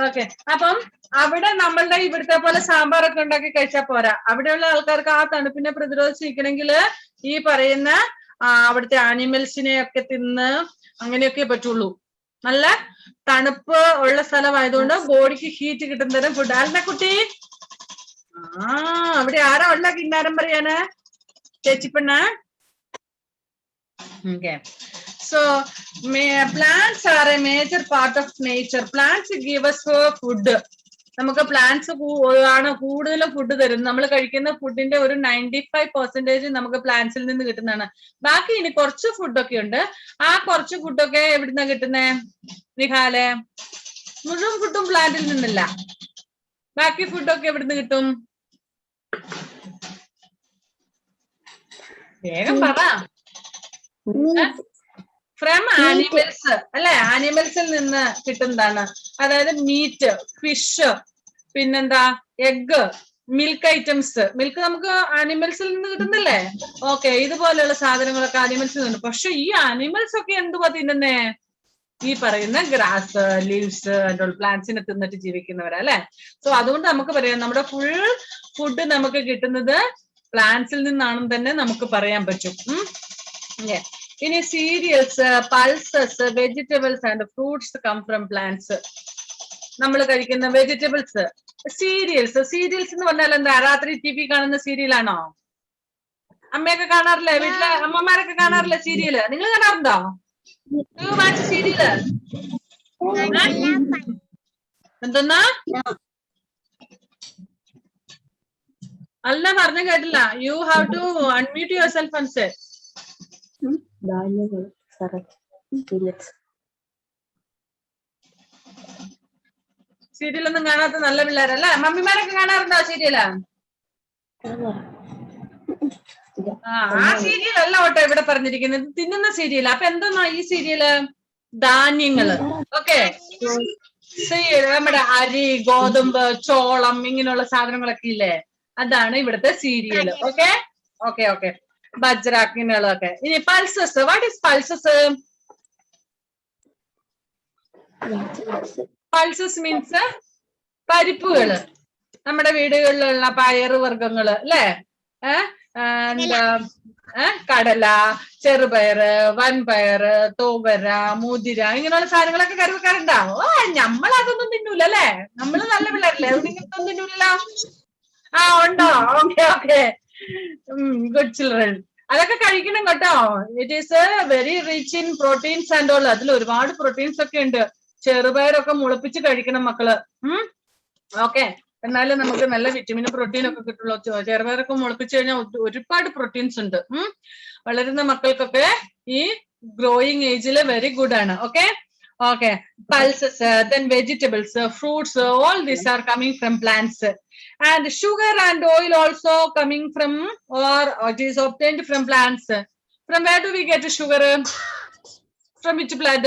ഓക്കെ. അപ്പം അവിടെ നമ്മളുടെ ഇവിടുത്തെ പോലെ സാമ്പാറൊക്കെ ഉണ്ടാക്കി കഴിച്ചാൽ പോരാ. അവിടെയുള്ള ആൾക്കാർക്ക് ആ തണുപ്പിനെ പ്രതിരോധിച്ചിരിക്കണമെങ്കിൽ ഈ പറയുന്ന അവിടുത്തെ ആനിമൽസിനെ ഒക്കെ തിന്ന് അങ്ങനെയൊക്കെ പറ്റുള്ളൂ. നല്ല തണുപ്പ് ഉള്ള സ്ഥലമായതുകൊണ്ട് ബോഡിക്ക് ഹീറ്റ് കിട്ടുന്ന തരം ഫുഡ്. ആരുടെ കുട്ടി? അവിടെ ആരാ ഉള്ള കിന്നാരം പറയാന്? ചേച്ചിപ്പെണ്ണ. Okay, so plants are a major part of nature. Plants give us food. നമുക്ക് പ്ലാന്റ്സ് ആണ് കൂടുതലും ഫുഡ് തരുന്നത്. നമ്മൾ കഴിക്കുന്ന ഫുഡിന്റെ ഒരു 95% നമുക്ക് പ്ലാന്റ്സിൽ നിന്ന് കിട്ടുന്നതാണ്. ബാക്കി ഇനി കുറച്ച് ഫുഡൊക്കെ ഉണ്ട്. ആ കുറച്ച് ഫുഡൊക്കെ എവിടുന്ന കിട്ടുന്നേ നിഹാലെ? മുഴുവൻ ഫുഡും പ്ലാന്റിൽ നിന്നല്ല. ബാക്കി ഫുഡൊക്കെ എവിടുന്ന് കിട്ടും? വേഗം പറ. ഫ്രം ആനിമൽസ് അല്ലെ. ആനിമൽസിൽ നിന്ന് കിട്ടുന്നതാണ്. അതായത് മീറ്റ്, ഫിഷ്, പിന്നെന്താ എഗ്, മിൽക്ക് ഐറ്റംസ്. മിൽക്ക് നമുക്ക് ആനിമൽസിൽ നിന്ന് കിട്ടുന്നില്ലേ? ഓക്കെ, ഇതുപോലെയുള്ള സാധനങ്ങളൊക്കെ ആനിമൽസിൽ നിന്ന്. പക്ഷെ ഈ ആനിമൽസ് ഒക്കെ എന്തുവാ തിന്നുന്നേ? ഈ പറയുന്ന ഗ്രാസ്, ലീവ്സ്, പ്ലാന്റ്സിനെ തിന്നിട്ട് ജീവിക്കുന്നവരാ അല്ലെ. സോ അതുകൊണ്ട് നമുക്ക് പറയാം നമ്മുടെ ഫുൾ ഫുഡ് നമുക്ക് കിട്ടുന്നത് പ്ലാന്റ്സിൽ നിന്നാണെന്ന് തന്നെ നമുക്ക് പറയാൻ പറ്റും. ഇനി cereals, pulses, vegetables and fruits come from plants. നമ്മൾ കഴിക്കുന്ന വെജിറ്റബിൾസ്, സീരിയൽസ്. സീരിയൽസ് എന്ന് പറഞ്ഞാൽ എന്താ? രാത്രി TV കാണുന്ന സീരിയലാണോ? അമ്മയൊക്കെ കാണാറില്ലേ? വീട്ടിലെ അമ്മമാരൊക്കെ കാണാറില്ലേ സീരിയല്? നിങ്ങൾ കാണാറുണ്ടോ സീരിയല്? എന്തെന്നാ അല്ല പറഞ്ഞ കേട്ടില്ല. You have to unmute yourself and say. സീരിയലൊന്നും കാണാത്ത നല്ല പിള്ളേരല്ലേ? മമ്മിമാരൊക്കെ കാണാറുണ്ടോ സീരിയല്? ആ സീരിയൽ അല്ല കേട്ടോ ഇവിടെ പറഞ്ഞിരിക്കുന്നത്, തിന്നുന്ന സീരിയൽ. അപ്പൊ എന്തെന്നാ ഈ സീരിയല്? ധാന്യങ്ങള്. ഓക്കെ, നമ്മുടെ അരി, ഗോതമ്പ്, ചോളം ഇങ്ങനെയുള്ള സാധനങ്ങളൊക്കെ ഇല്ലേ? അതാണ് ഇവിടുത്തെ serial. Okay okay okay. Bajra ഇങ്ങനെയുള്ളതൊക്കെ. ഇനി pulses. What is pulses? Pulses means പരിപ്പുകള്. നമ്മുടെ വീടുകളിലുള്ള പയറ് വർഗ്ഗങ്ങള് അല്ലേ? എന്താ കടല, ചെറുപയറ്, വൻപയറ്, തോവര, മുതിര ഇങ്ങനെയുള്ള സാധനങ്ങളൊക്കെ കറി വെക്കാറുണ്ടാവും. നമ്മളതൊന്നും തിന്നൂല അല്ലേ? നമ്മള് നല്ല പിള്ളേരല്ലേ? അതുകൊണ്ട് ഇങ്ങനത്തൊന്നും തിന്നൂലല്ലോ. ഉണ്ടോ? Okay okay, good children. അതൊക്കെ കഴിക്കണം കേട്ടോ. It is very rich in proteins and all. അതിൽ ഒരുപാട് പ്രോട്ടീൻസ് ഒക്കെ ഉണ്ട്. ചെറുപയറൊക്കെ മുളപ്പിച്ച് കഴിക്കണം മക്കള്. ഓക്കെ, എന്നാലും നമുക്ക് നല്ല വിറ്റമിനും പ്രോട്ടീനും ഒക്കെ കിട്ടുള്ളൂ. ചെറുപയറൊക്കെ മുളപ്പിച്ചു കഴിഞ്ഞാൽ ഒരുപാട് പ്രോട്ടീൻസ് ഉണ്ട്. വളരുന്ന മക്കൾക്കൊക്കെ ഈ ഗ്രോയിങ് ഏജിൽ വെരി ഗുഡ് ആണ്. Okay okay. Pulses, then vegetables, fruits, all these are coming from plants. And sugar and oil also coming from, or it is obtained from plants. From where do we get sugar? From which plant?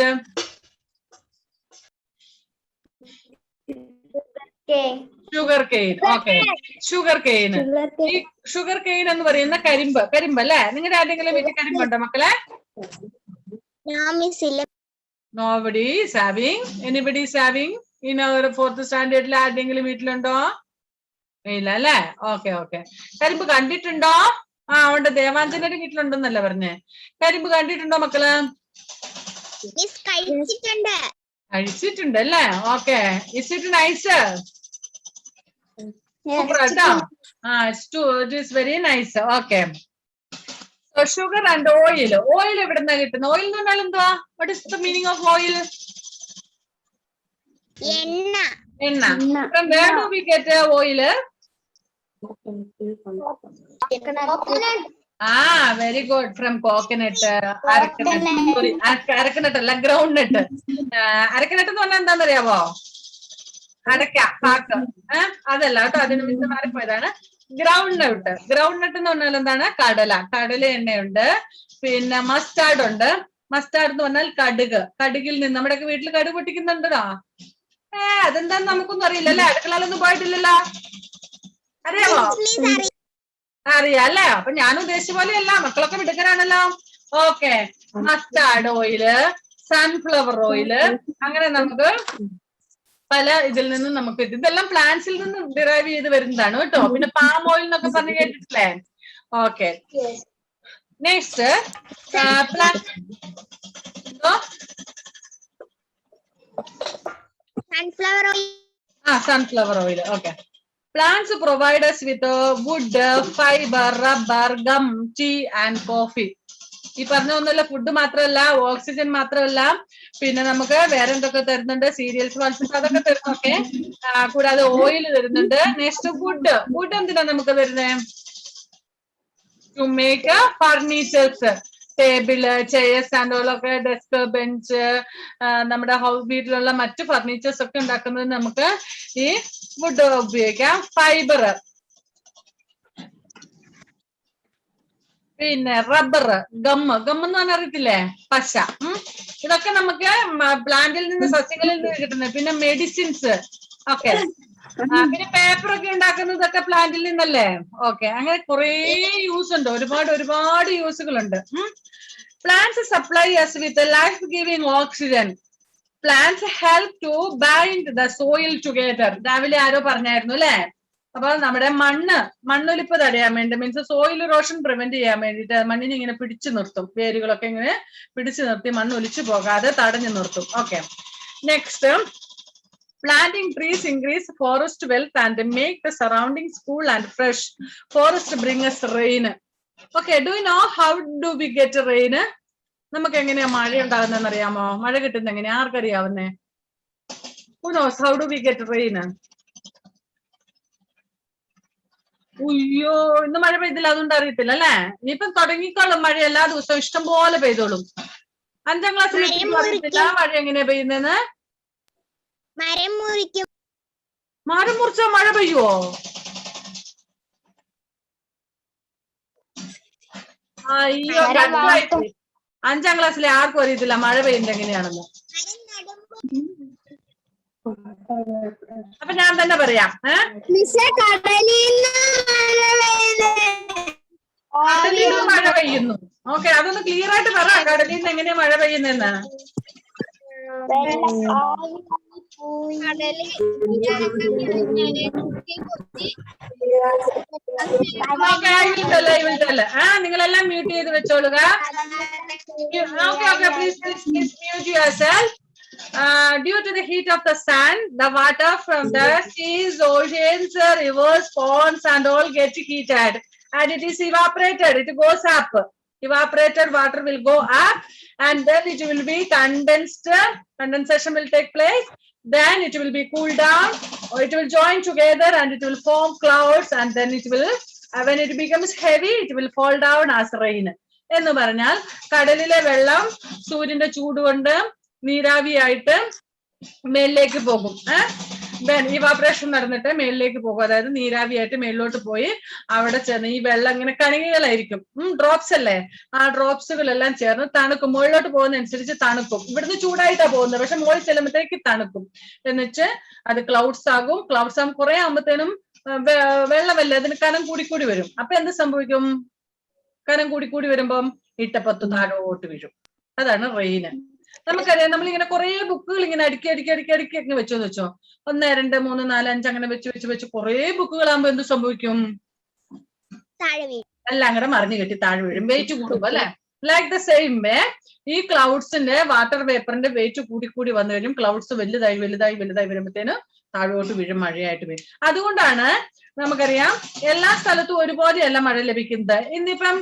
Sugar cane. Okay. Sugar cane. ഈ sugar cane എന്ന് പറയുന്ന കരിമ്പ് അല്ലെ? നിങ്ങളുടെ ആരെങ്കിലും വീട്ടിൽ കരിമ്പുണ്ടോ മക്കളെ? Nobody is having. Anybody is having? In our 4th standard ആരുടെങ്കിലും വീട്ടിലുണ്ടോ? ഇല്ല അല്ലേ? Okay okay. കരിമ്പ് കണ്ടിട്ടുണ്ടോ? ഉണ്ട്. ദേവാഞ്ജനയുടെ വീട്ടിലുണ്ടെന്നല്ല പറഞ്ഞേ. കരിമ്പ് കണ്ടിട്ടുണ്ടോ മക്കള്? കഴിച്ചിട്ടുണ്ട് അല്ലേ? Okay. Is it nice? It is very nice. Okay. So sugar and oil. Oil എവിടുന്നാ കിട്ടുന്നത്? ഓയിൽ എന്ന് പറഞ്ഞാൽ എന്തുവാ? What is the meaning of oil? എണ്ണ. From where do we get oil? Very good. From coconut. അരക്കനട്ട് അല്ല, ground നട്ട്. അരക്കനട്ട് എന്ന് പറഞ്ഞാൽ എന്താണെന്നറിയാവോ? അടയ്ക്ക, പാക്ക്. അതല്ല കേട്ടോ, അതിന് മുന്നേ മാറിപ്പോയതാണ്. ഗ്രൗണ്ട് നട്ട്. ഗ്രൗണ്ട് നട്ട് എന്ന് പറഞ്ഞാൽ എന്താണ്? കടല എണ്ണയുണ്ട്. പിന്നെ മസ്റ്റാർഡ് ഉണ്ട്. മസ്റ്റാർഡ് എന്ന് പറഞ്ഞാൽ കടുകിൽ നിന്ന്. നമ്മുടെയൊക്കെ വീട്ടിൽ കടുക് പൊട്ടിക്കുന്നുണ്ടോ? അതെന്താന്ന് നമുക്കൊന്നും അറിയില്ല അല്ലെ? അടുക്കളയിലൊന്നും പോയിട്ടില്ലല്ലോ. അറിയാമോ? അറിയാം അല്ലേ? അപ്പൊ ഞാൻ ഉദ്ദേശിച്ച പോലെയല്ല, മക്കളൊക്കെ മിടുക്കനാണല്ലോ. Okay. Mustard oil, sunflower oil, അങ്ങനെ നമുക്ക് പല ഇതിൽ നിന്നും നമുക്ക് ഇതെല്ലാം പ്ലാന്റ്സിൽ നിന്ന് ഡിറൈവ് ചെയ്ത് വരുന്നതാണ് കേട്ടോ. പിന്നെ പാം ഓയിൽ എന്നൊക്കെ പറഞ്ഞ് കേട്ടിട്ടില്ലേ? Okay. Next sunflower oil. Okay. Plants provide us with wood, fiber, rubber, gum, tea and coffee. ഈ പറഞ്ഞ ഒന്നുമല്ല, ഫുഡ് മാത്രമല്ല, ഓക്സിജൻ മാത്രമല്ല, പിന്നെ നമുക്ക് വേറെ എന്തൊക്കെ തരുന്നുണ്ട്? സീരിയൽസ്, പൾസസ്, അതൊക്കെ തരുന്നൊക്കെ. കൂടാതെ ഓയിൽ തരുന്നുണ്ട്. നെക്സ്റ്റ് വുഡ് എന്തിനാ നമുക്ക് തരുന്നത്? To make furnitures, table, chairs and all ഒക്കെ, ഡെസ്ക്, ബെഞ്ച്, നമ്മുടെ വീട്ടിലുള്ള മറ്റു ഫർണിച്ചേഴ്സ് ഒക്കെ ഉണ്ടാക്കുന്നത് നമുക്ക് ഈ വുഡ് ഉപയോഗിക്കാം. ഫൈബർ, പിന്നെ റബ്ബർ, ഗമ്മ് എന്ന് പറഞ്ഞാൽ അറിയത്തില്ലേ? പശ. ഇതൊക്കെ നമുക്ക് പ്ലാന്റിൽ നിന്ന്, സസ്യങ്ങളിൽ നിന്ന് കിട്ടുന്നത്. പിന്നെ മെഡിസിൻസ് ഒക്കെ. പിന്നെ പേപ്പറൊക്കെ ഉണ്ടാക്കുന്നതൊക്കെ പ്ലാന്റിൽ നിന്നല്ലേ? ഓക്കെ. അങ്ങനെ കുറെ യൂസ് ഉണ്ട്, ഒരുപാട് യൂസുകളുണ്ട്. Plants supply us with life giving oxygen. Plants help to bind the soil together. രാവിലെ ആരോ പറഞ്ഞായിരുന്നു അല്ലെ? അപ്പൊ നമ്മുടെ മണ്ണൊലിപ്പ് തടയാൻ വേണ്ടി, മീൻസ് സോയിൽ ഇറോഷൻ പ്രിവെന്റ് ചെയ്യാൻ വേണ്ടിയിട്ട് മണ്ണിനെ ഇങ്ങനെ പിടിച്ചു നിർത്തും. വേരുകളൊക്കെ ഇങ്ങനെ പിടിച്ചു നിർത്തി മണ്ണ് ഒലിച്ചു പോകാതെ തടഞ്ഞു നിർത്തും. Okay. Next, planting trees increase forest wealth and make the surroundings cool and fresh. Forest bring us rain. Okay, do you know how do we get rain? നമുക്ക് എങ്ങനെയാ മഴ ഉണ്ടാകുന്നതെന്ന് അറിയാമോ? മഴ കിട്ടുന്ന എങ്ങനെയാ? ആർക്കറിയാവുന്നേ? Who knows how do we get rain? ഉയ്യോ, ഇന്ന് മഴ പെയ്തില്ല, അതുകൊണ്ട് അറിയത്തില്ല അല്ലെ? ഇനിയിപ്പം തുടങ്ങിക്കോളും മഴ. എല്ലാ ദിവസവും ഇഷ്ടം പോലെ പെയ്തോളും. 5ാം ക്ലാസ്സിൽ അറിയത്തില്ല മഴ എങ്ങനെയാ പെയ്യുന്നതെന്ന്? മരം മുറിച്ചാ മഴ പെയ്യുവോ? അയ്യോ, 5ാം ക്ലാസ്സിലെ ആർക്കും അറിയത്തില്ല മഴ പെയ്യുന്നത് എങ്ങനെയാണെന്ന്. അപ്പൊ ഞാൻ തന്നെ പറയാം. കടലിൽ നിന്ന് മഴ പെയ്യുന്നു. ഓക്കെ, അതൊന്ന് ക്ലിയർ ആയിട്ട് പറ. കടലിൽ നിന്ന് എങ്ങനെയാ മഴ പെയ്യുന്നതെന്ന്? നിങ്ങളെല്ലാം മ്യൂട്ട് ചെയ്ത് വെച്ചോളുക. Please mute yourself. Due to the heat of the sun, the water from the seas, oceans, rivers, ponds and all get heated and it is evaporated. It goes up. Evaporated water will go up and then it will be condensed. Condensation will take place. then it will be cooled down, or it will join together and it will form clouds, and then it will when it becomes heavy it will fall down as rain. എന്ന് പറഞ്ഞാൽ കടലിലെ വെള്ളം സൂര്യന്റെ ചൂട് കൊണ്ട് നീരാവിയായിട്ട് മേലിലേക്ക് പോകും. Evaporation നടന്നിട്ട് മേലിലേക്ക് പോകും. അതായത് നീരാവിയായിട്ട് മേലിലോട്ട് പോയി അവിടെ ചെന്ന് ഈ വെള്ളം ഇങ്ങനെ കണികകളായിരിക്കും, ഡ്രോപ്സ് അല്ലേ, ആ ഡ്രോപ്സുകളെല്ലാം ചേർന്ന് തണുക്കും. മുകളിലോട്ട് പോകുന്ന അനുസരിച്ച് തണുക്കും. ഇവിടുന്ന് ചൂടായിട്ടാ പോകുന്നത്, പക്ഷെ മുകളിൽ ചെല്ലുമ്പോഴത്തേക്ക് തണുക്കും. എന്നിട്ട് അത് ക്ലൗഡ്സ് ആകും. ക്ലൗഡ്സ് ആകും കുറെ ആകുമ്പോഴത്തേനും വെള്ളമല്ലേ, അതിന് കനം കൂടിക്കൂടി വരും. അപ്പൊ എന്ത് സംഭവിക്കും? കനം കൂടിക്കൂടി വരുമ്പം ഇട്ടപ്പത്ത് താഴോട്ട് വീഴും. അതാണ് റെയിന്. നമുക്കറിയാം, നമ്മളിങ്ങനെ കുറെ ബുക്കുകൾ ഇങ്ങനെ അടുക്കി അങ്ങ് വെച്ചോന്ന് വെച്ചോ, 1 2 3 4 5 അങ്ങനെ വെച്ച് കുറെ ബുക്കുകളാകുമ്പോ എന്ത് സംഭവിക്കും? എല്ലാം അങ്ങനെ മറിഞ്ഞു കെട്ടി താഴെ വീഴും, വെയിറ്റ് കൂടുമ്പോ അല്ലെ. ലൈക്ക് ദ സെയിം വേ ഈ ക്ലൗഡ്സിന്റെ വാട്ടർ വേപ്പറിന്റെ വെയിറ്റ് കൂടി വന്നു കഴിഞ്ഞും ക്ലൗഡ്സ് വലുതായി വരുമ്പോഴത്തേന് താഴോട്ട് വീഴും, മഴയായിട്ട് വീഴും. അതുകൊണ്ടാണ് നമുക്കറിയാം എല്ലാ സ്ഥലത്തും ഒരുപോലെയല്ല മഴ ലഭിക്കുന്നത്. ഇന്നിപ്പം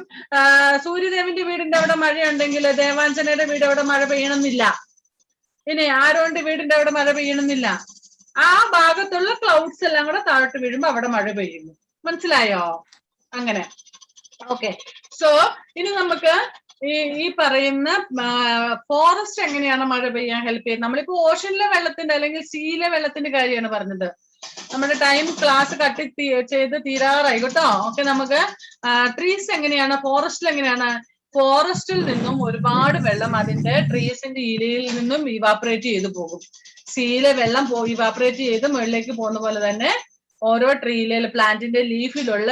സൂര്യദേവന്റെ വീടിന്റെ അവിടെ മഴയുണ്ടെങ്കിൽ ദേവാഞ്ജനയുടെ വീട് അവിടെ മഴ പെയ്യണമെന്നില്ല. ഇനി ആരോന്റെ വീടിന്റെ അവിടെ മഴ പെയ്യണമെന്നില്ല. ആ ഭാഗത്തുള്ള ക്ലൗഡ്സ് എല്ലാം കൂടെ താഴോട്ട് വീഴുമ്പോ അവിടെ മഴ പെയ്യുന്നു. മനസ്സിലായോ? അങ്ങനെ. ഓക്കെ, സോ ഇനി നമുക്ക് ഈ പറയുന്ന ഫോറസ്റ്റ് എങ്ങനെയാണ് മഴ പെയ്യാൻ ഹെൽപ്പ് ചെയ്യുന്നത്? നമ്മളിപ്പോ ഓഷനിലെ വെള്ളത്തിന്റെ അല്ലെങ്കിൽ സീയിലെ വെള്ളത്തിന്റെ കാര്യമാണ് പറഞ്ഞത്. നമ്മുടെ ടൈം ക്ലാസ് ചെയ്ത് തീരാറായി കേട്ടോ. ഓക്കെ, നമുക്ക് ട്രീസ് എങ്ങനെയാണ്, ഫോറസ്റ്റിൽ എങ്ങനെയാണ്? ഫോറസ്റ്റിൽ നിന്നും ഒരുപാട് വെള്ളം അതിന്റെ ട്രീസിന്റെ ഇലയിൽ നിന്നും ഇവാപറേറ്റ് ചെയ്ത് പോകും. സീയിലെ വെള്ളം ഇവാപറേറ്റ് ചെയ്ത് മുകളിലേക്ക് പോകുന്ന പോലെ തന്നെ ഓരോ ട്രീയിലെ പ്ലാന്റിന്റെ ലീഫിലുള്ള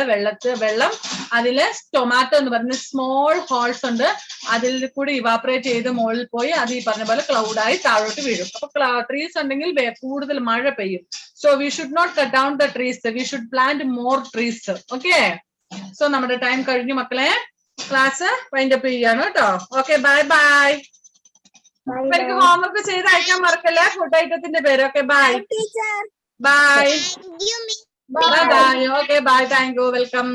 വെള്ളം അതില് ടൊമാറ്റോ എന്ന് പറഞ്ഞ സ്മോൾ ഹോൾസ് ഉണ്ട്, അതിൽ കൂടി ഇവാപറേറ്റ് ചെയ്ത് മുകളിൽ പോയി അത് ഈ പറഞ്ഞ പോലെ ക്ലൗഡായി താഴോട്ട് വീഴും. അപ്പൊ ട്രീസ് ഉണ്ടെങ്കിൽ കൂടുതൽ മഴ പെയ്യും. So we should not cut down the trees, we should plant more trees. Okay, so നമ്മുടെ ടൈം കഴിഞ്ഞു മക്കളെ, ക്ലാസ് വൈൻഡപ്പ് ചെയ്യാണ് കേട്ടോ. Okay, bye bye. എനിക്ക് ഹോംവർക്ക് ചെയ്ത് അയക്കാൻ മറക്കല്ലേ ഫുഡ് ഐറ്റത്തിന്റെ പേര്. Okay, bye bye bye. Okay, bye. Thank you, welcome.